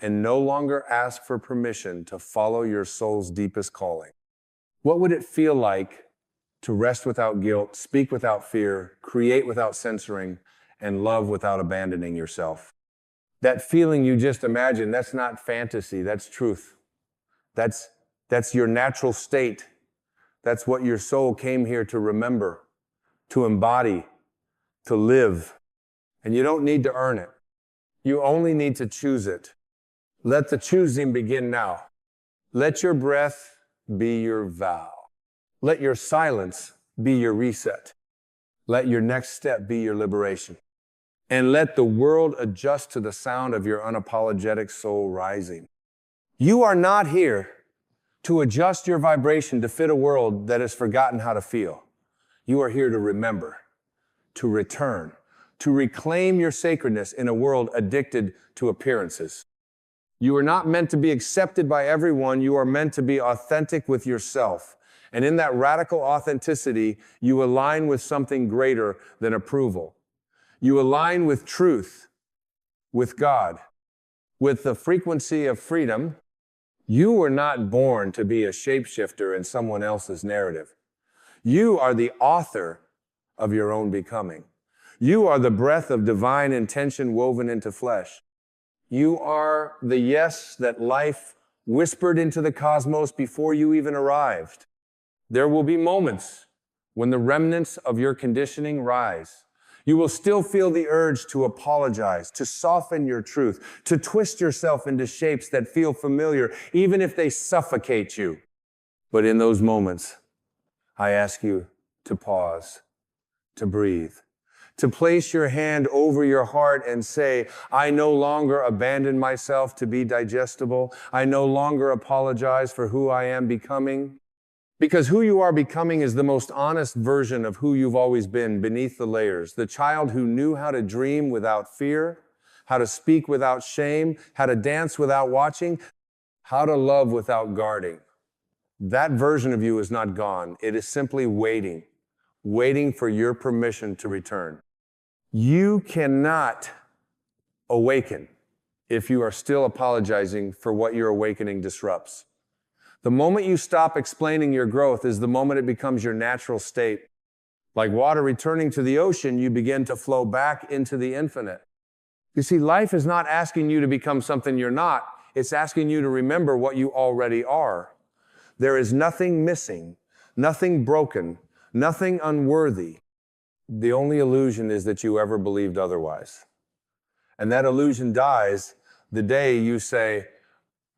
and no longer ask for permission to follow your soul's deepest calling? What would it feel like to rest without guilt, speak without fear, create without censoring, and love without abandoning yourself? That feeling you just imagined, that's not fantasy, that's truth. That's your natural state. That's what your soul came here to remember, to embody, to live. And you don't need to earn it. You only need to choose it. Let the choosing begin now. Let your breath be your vow. Let your silence be your reset. Let your next step be your liberation. And let the world adjust to the sound of your unapologetic soul rising. You are not here to adjust your vibration to fit a world that has forgotten how to feel. You are here to remember, to return, to reclaim your sacredness in a world addicted to appearances. You are not meant to be accepted by everyone. You are meant to be authentic with yourself. And in that radical authenticity, you align with something greater than approval. You align with truth, with God, with the frequency of freedom. You were not born to be a shapeshifter in someone else's narrative. You are the author of your own becoming. You are the breath of divine intention woven into flesh. You are the yes that life whispered into the cosmos before you even arrived. There will be moments when the remnants of your conditioning rise. You will still feel the urge to apologize, to soften your truth, to twist yourself into shapes that feel familiar, even if they suffocate you. But in those moments, I ask you to pause, to breathe, to place your hand over your heart and say, I no longer abandon myself to be digestible. I no longer apologize for who I am becoming. Because who you are becoming is the most honest version of who you've always been beneath the layers. The child who knew how to dream without fear, how to speak without shame, how to dance without watching, how to love without guarding. That version of you is not gone. It is simply waiting for your permission to return. You cannot awaken if you are still apologizing for what your awakening disrupts. The moment you stop explaining your growth is the moment it becomes your natural state. Like water returning to the ocean, you begin to flow back into the infinite. You see, life is not asking you to become something you're not. It's asking you to remember what you already are. There is nothing missing, nothing broken, nothing unworthy. The only illusion is that you ever believed otherwise. And that illusion dies the day you say,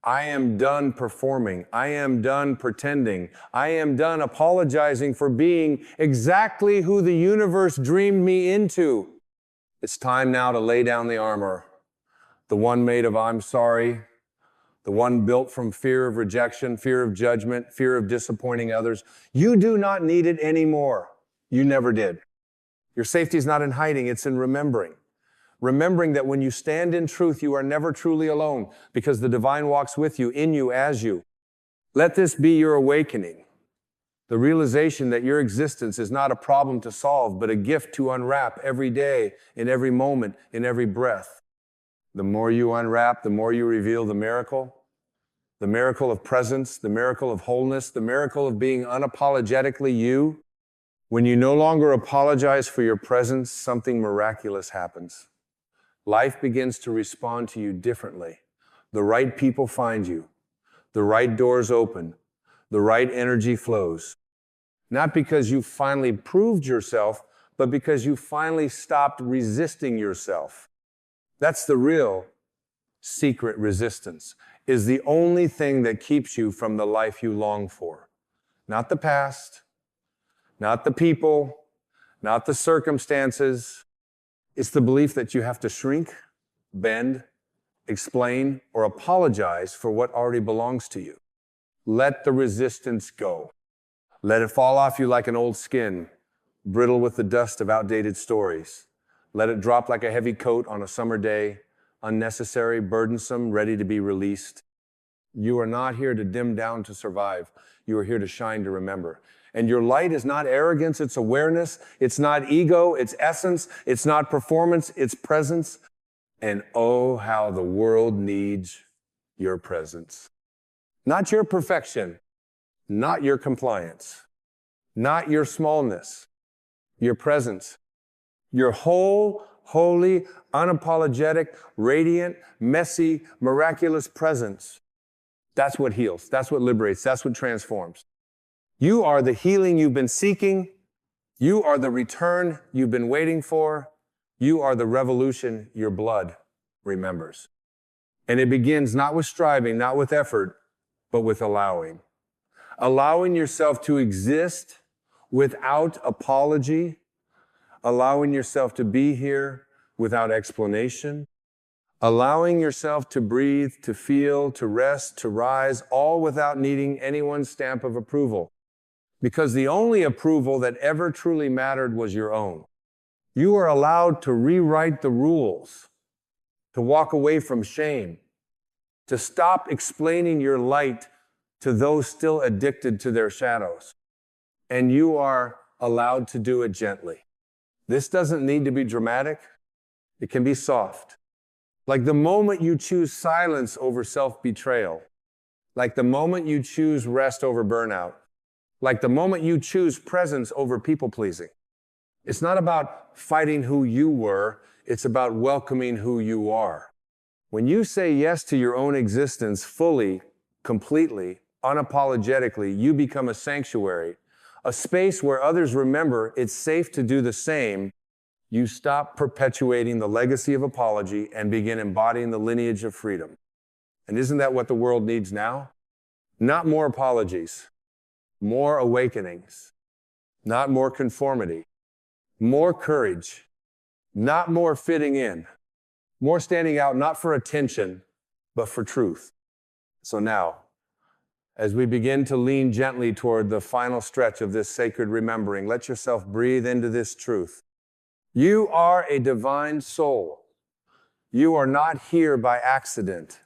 I am done performing. I am done pretending. I am done apologizing for being exactly who the universe dreamed me into. It's time now to lay down the armor, the one made of I'm sorry, the one built from fear of rejection, fear of judgment, fear of disappointing others. You do not need it anymore. You never did. Your safety is not in hiding, it's in remembering. Remembering that when you stand in truth, you are never truly alone because the divine walks with you, in you, as you. Let this be your awakening. The realization that your existence is not a problem to solve, but a gift to unwrap every day, in every moment, in every breath. The more you unwrap, the more you reveal the miracle of presence, the miracle of wholeness, the miracle of being unapologetically you. When you no longer apologize for your presence, something miraculous happens. Life begins to respond to you differently. The right people find you. The right doors open. The right energy flows. Not because you finally proved yourself, but because you finally stopped resisting yourself. That's the real secret resistance, is the only thing that keeps you from the life you long for. Not the past, not the people, not the circumstances. It's the belief that you have to shrink, bend, explain, or apologize for what already belongs to you. Let the resistance go. Let it fall off you like an old skin, brittle with the dust of outdated stories. Let it drop like a heavy coat on a summer day, unnecessary, burdensome, ready to be released. You are not here to dim down to survive. You are here to shine to remember. And your light is not arrogance, it's awareness. It's not ego, it's essence. It's not performance, it's presence. And oh, how the world needs your presence. Not your perfection, not your compliance, not your smallness, your presence. Your whole, holy, unapologetic, radiant, messy, miraculous presence. That's what heals, that's what liberates, that's what transforms. You are the healing you've been seeking. You are the return you've been waiting for. You are the revolution your blood remembers. And it begins not with striving, not with effort, but with allowing. Allowing yourself to exist without apology. Allowing yourself to be here without explanation. Allowing yourself to breathe, to feel, to rest, to rise, all without needing anyone's stamp of approval. Because the only approval that ever truly mattered was your own. You are allowed to rewrite the rules, to walk away from shame, to stop explaining your light to those still addicted to their shadows. And you are allowed to do it gently. This doesn't need to be dramatic. It can be soft. Like the moment you choose silence over self-betrayal. Like the moment you choose rest over burnout. Like the moment you choose presence over people-pleasing. It's not about fighting who you were, it's about welcoming who you are. When you say yes to your own existence fully, completely, unapologetically, you become a sanctuary, a space where others remember it's safe to do the same, you stop perpetuating the legacy of apology and begin embodying the lineage of freedom. And isn't that what the world needs now? Not more apologies, more awakenings, not more conformity, more courage, not more fitting in, more standing out, not for attention, but for truth. So now, as we begin to lean gently toward the final stretch of this sacred remembering, let yourself breathe into this truth. You are a divine soul. You are not here by accident.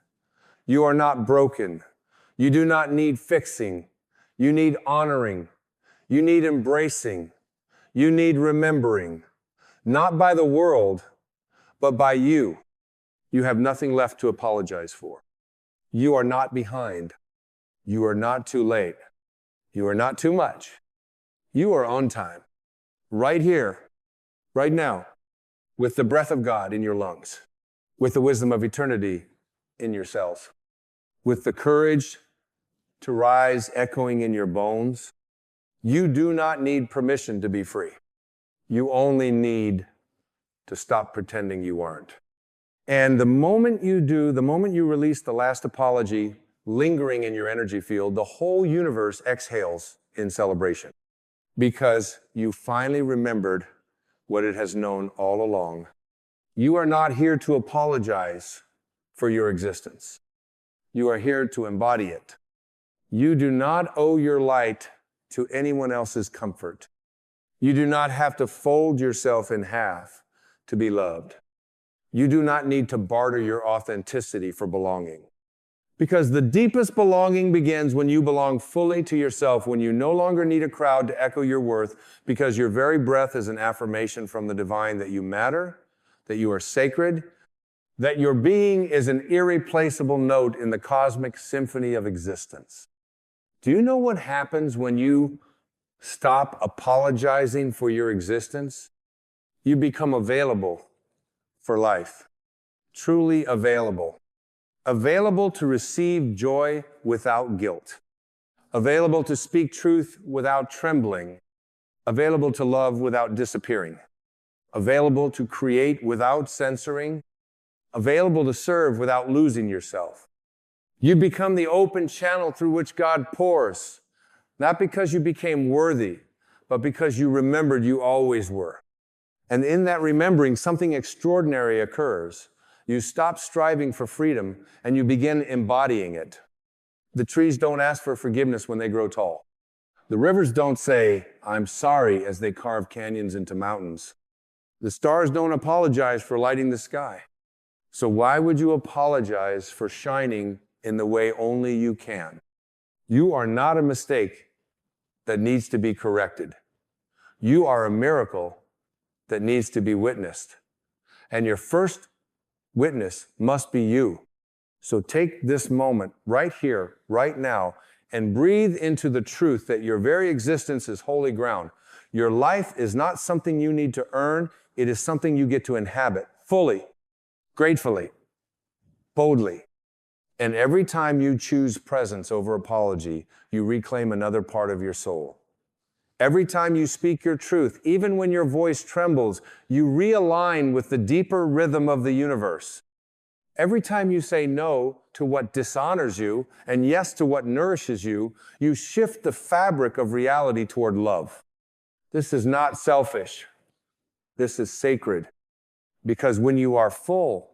You are not broken. You do not need fixing. You need honoring. You need embracing. You need remembering. Not by the world, but by you. You have nothing left to apologize for. You are not behind. You are not too late. You are not too much. You are on time. Right here, right now, with the breath of God in your lungs, with the wisdom of eternity in your cells, with the courage to rise echoing in your bones. You do not need permission to be free. You only need to stop pretending you aren't. And the moment you do, the moment you release the last apology lingering in your energy field, the whole universe exhales in celebration because you finally remembered what it has known all along. You are not here to apologize for your existence. You are here to embody it. You do not owe your light to anyone else's comfort. You do not have to fold yourself in half to be loved. You do not need to barter your authenticity for belonging. Because the deepest belonging begins when you belong fully to yourself, when you no longer need a crowd to echo your worth, because your very breath is an affirmation from the divine that you matter, that you are sacred, that your being is an irreplaceable note in the cosmic symphony of existence. Do you know what happens when you stop apologizing for your existence? You become available for life, truly available. Available to receive joy without guilt. Available to speak truth without trembling. Available to love without disappearing. Available to create without censoring. Available to serve without losing yourself. You become the open channel through which God pours, not because you became worthy, but because you remembered you always were. And in that remembering, something extraordinary occurs. You stop striving for freedom and you begin embodying it. The trees don't ask for forgiveness when they grow tall. The rivers don't say, "I'm sorry," as they carve canyons into mountains. The stars don't apologize for lighting the sky. So why would you apologize for shining in the way only you can? You are not a mistake that needs to be corrected. You are a miracle that needs to be witnessed. And your first witness must be you. So take this moment right here, right now, and breathe into the truth that your very existence is holy ground. Your life is not something you need to earn. It is something you get to inhabit fully, gratefully, boldly. And every time you choose presence over apology, you reclaim another part of your soul. Every time you speak your truth, even when your voice trembles, you realign with the deeper rhythm of the universe. Every time you say no to what dishonors you and yes to what nourishes you, you shift the fabric of reality toward love. This is not selfish. This is sacred. Because when you are full,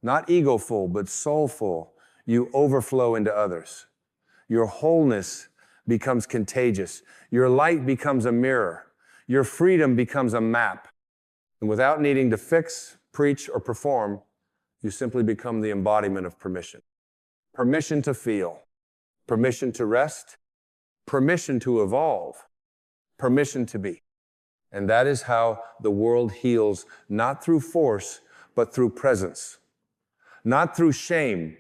not ego-full, but soulful, you overflow into others. Your wholeness becomes contagious. Your light becomes a mirror. Your freedom becomes a map. And without needing to fix, preach, or perform, you simply become the embodiment of permission. Permission to feel. Permission to rest. Permission to evolve. Permission to be. And that is how the world heals, not through force, but through presence. Not through shame,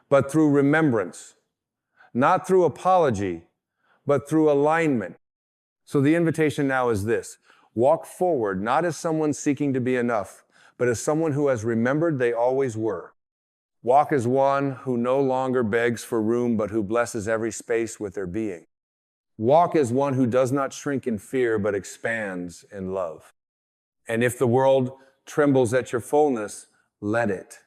but through remembrance. Not through apology, but through alignment. So the invitation now is this: walk forward, not as someone seeking to be enough, but as someone who has remembered they always were. Walk as one who no longer begs for room, but who blesses every space with their being. Walk as one who does not shrink in fear, but expands in love. And if the world trembles at your fullness, let it.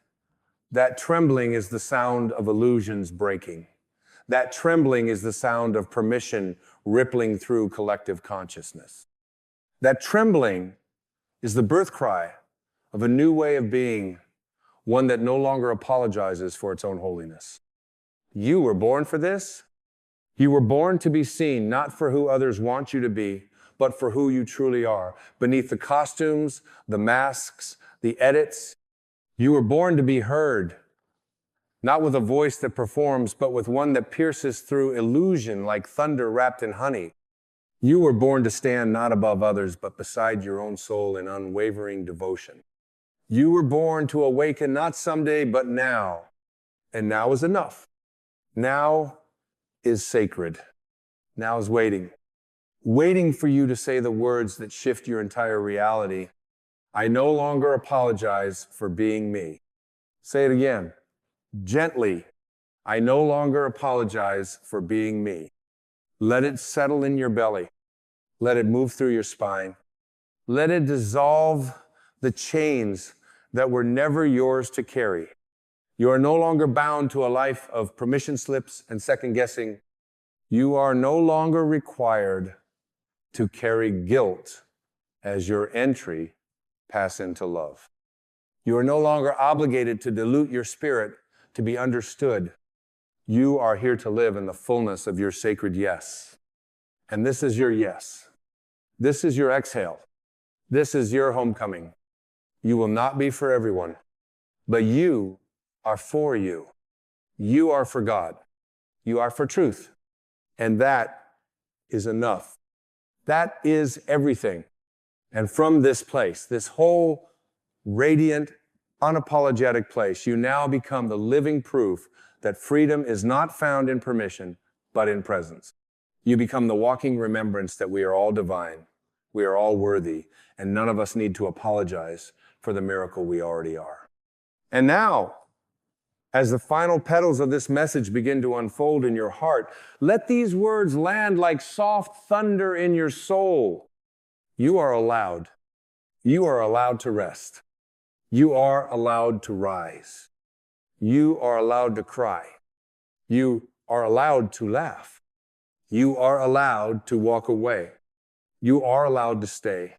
That trembling is the sound of illusions breaking. That trembling is the sound of permission rippling through collective consciousness. That trembling is the birth cry of a new way of being, one that no longer apologizes for its own holiness. You were born for this. You were born to be seen, not for who others want you to be, but for who you truly are. Beneath the costumes, the masks, the edits, you were born to be heard, not with a voice that performs, but with one that pierces through illusion like thunder wrapped in honey. You were born to stand not above others, but beside your own soul in unwavering devotion. You were born to awaken not someday, but now. And now is enough. Now is sacred. Now is waiting. Waiting for you to say the words that shift your entire reality. I no longer apologize for being me. Say it again. Gently. I no longer apologize for being me. Let it settle in your belly. Let it move through your spine. Let it dissolve the chains that were never yours to carry. You are no longer bound to a life of permission slips and second guessing. You are no longer required to carry guilt as your entry pass into love. You are no longer obligated to dilute your spirit to be understood. You are here to live in the fullness of your sacred yes. And this is your yes. This is your exhale. This is your homecoming. You will not be for everyone, but you are for you. You are for God. You are for truth. And that is enough. That is everything. And from this place, this whole radiant, unapologetic place, you now become the living proof that freedom is not found in permission, but in presence. You become the walking remembrance that we are all divine, we are all worthy, and none of us need to apologize for the miracle we already are. And now, as the final petals of this message begin to unfold in your heart, let these words land like soft thunder in your soul. You are allowed. You are allowed to rest. You are allowed to rise. You are allowed to cry. You are allowed to laugh. You are allowed to walk away. You are allowed to stay.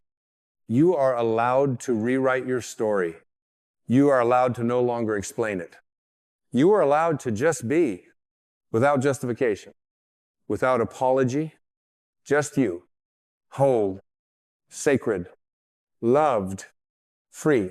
You are allowed to rewrite your story. You are allowed to no longer explain it. You are allowed to just be, without justification, without apology, just you, whole, sacred, loved, free.